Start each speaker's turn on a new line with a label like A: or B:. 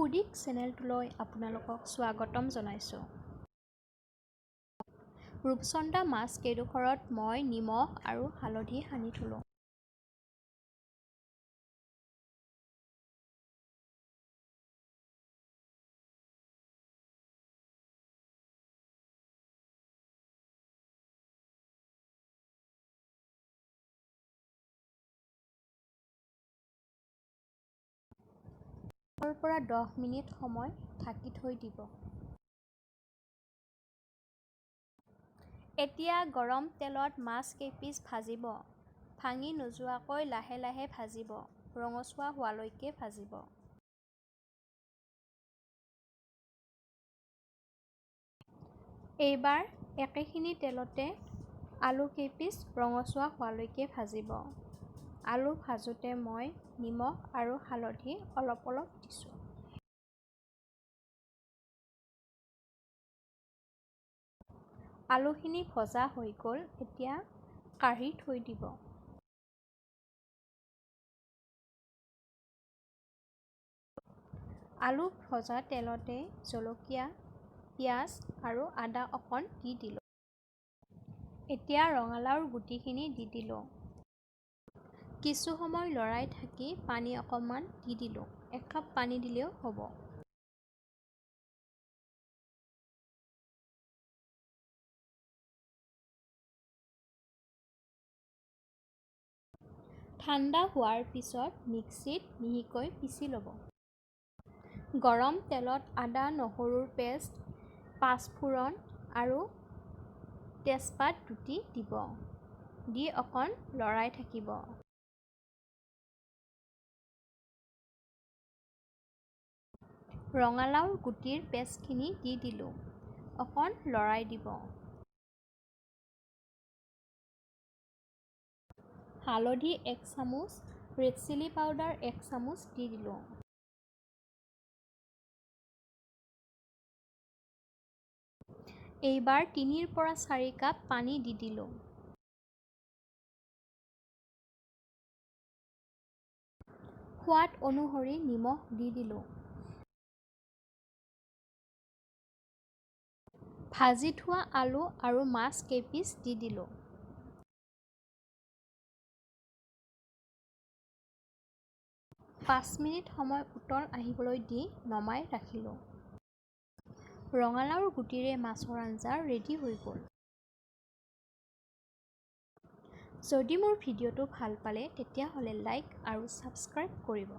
A: ফুডিক চেনেলটোলৈ আপোনালোকক স্বাগতম জনাইছোঁ। ৰূপচন্দা মাছ কেইডোখৰত মই নিমখ আৰু হালধি সানি থলোঁ। ৰ পৰা 10 মিনিট সময় ঢাকি থৈ দিব। এতিয়া গৰম তেলত মাছ কেইপিচ ভাজিব। ভাঙি নোযোৱাকৈ লাহে লাহে ভাজিব, ৰঙচুৱা হোৱালৈকে ভাজিব। এইবাৰ একেখিনি তেলতে আলু কেইপিচ ৰঙচুৱা হোৱালৈকে ভাজিব। আলু ভাজোঁতে মই নিমখ আৰু হালধি অলপ অলপ দিছোঁ। আলুখিনি ভজা হৈ গ'ল, এতিয়া কাঢ়ি থৈ দিব। আলু ভজা তেলতে জলকীয়া, পিঁয়াজ আৰু আদা অকণ দি দিলোঁ। এতিয়া ৰঙালাওৰ গুটিখিনি দি দিলোঁ। কিছু সময় লৰাই থাকি পানী অকণমান দি দিলোঁ। 1 কাপ পানী দিলেও হ'ব। ঠাণ্ডা হোৱাৰ পিছত মিক্সিত মিহিকৈ পিচি ল'ব। গৰম তেলত আদা নহৰুৰ পেষ্ট, 5 ফোৰণ আৰু তেজপাত দুটি দিব। দি অকণ লৰাই থাকিব। ৰঙালাওৰ গুটিৰ পেষ্টখিনি দি দিলোঁ। অকণ লৰাই দিব। হালধি 1 চামুচ, ৰেড চিলি পাউডাৰ 1 চামুচ দি দিলোঁ। এইবাৰ 3 পৰা 4 কাপ পানী দি দিলোঁ। সোৱাদ অনুসৰি নিমখ দি দিলোঁ। ভাজি থোৱা আলু আৰু মাছ কেইপিচ দি দিলোঁ। পাঁচ মিনিট সময় উতল আহিবলৈ দি নমাই ৰাখিলোঁ। ৰঙালাওৰ গুটিৰে মাছৰ আঞ্জা ৰেডি হৈ গ'ল। যদি মোৰ ভিডিঅ'টো ভাল পালে তেতিয়াহ'লে লাইক আৰু ছাবস্ক্ৰাইব কৰিব।